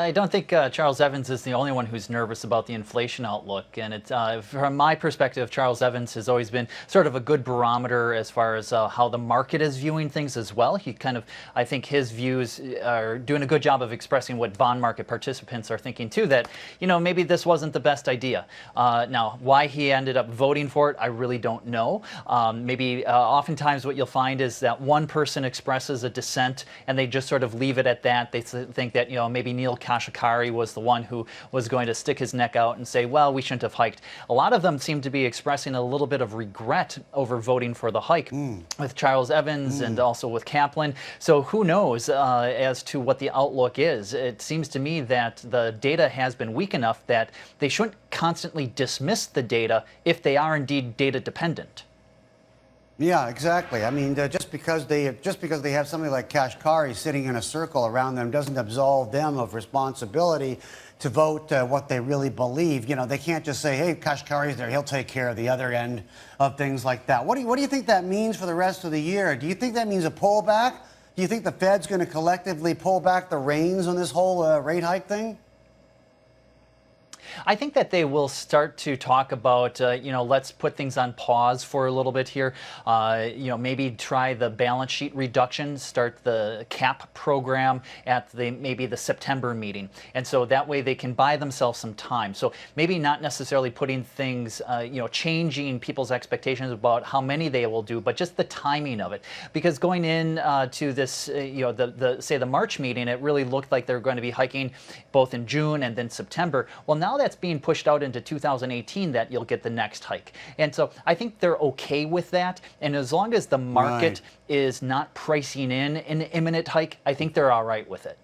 I don't think Charles Evans is the only one who's nervous about the inflation outlook. And from my perspective, Charles Evans has always been sort of a good barometer as far as how the market is viewing things as well. I think his views are doing a good job of expressing what bond market participants are thinking too, that, maybe this wasn't the best idea. Now, why he ended up voting for it, I really don't know. Maybe oftentimes what you'll find is that one person expresses a dissent and they just sort of leave it at that. They think that, maybe Neil Kashkari was the one who was going to stick his neck out and say, well, we shouldn't have hiked. A lot of them seem to be expressing a little bit of regret over voting for the hike with Charles Evans and also with Kaplan. So who knows as to what the outlook is. It seems to me that the data has been weak enough that they shouldn't constantly dismiss the data if they are indeed data dependent. Yeah, exactly. I mean, just because they have somebody like Kashkari sitting in a circle around them doesn't absolve them of responsibility to vote what they really believe. They can't just say, "Hey, Kashkari's there; he'll take care of the other end of things like that." What do you think that means for the rest of the year? Do you think that means a pullback? Do you think the Fed's going to collectively pull back the reins on this whole rate hike thing? I think that they will start to talk about, let's put things on pause for a little bit here. Maybe try the balance sheet reduction, start the cap program at maybe the September meeting. And so that way they can buy themselves some time. So maybe not necessarily putting things, changing people's expectations about how many they will do, but just the timing of it. Because going in to this, say the March meeting, it really looked like they're going to be hiking both in June and then September. Well, now that's being pushed out into 2018 that you'll get the next hike. And so I think they're okay with that. And as long as the market is not pricing in an imminent hike, I think they're all right with it.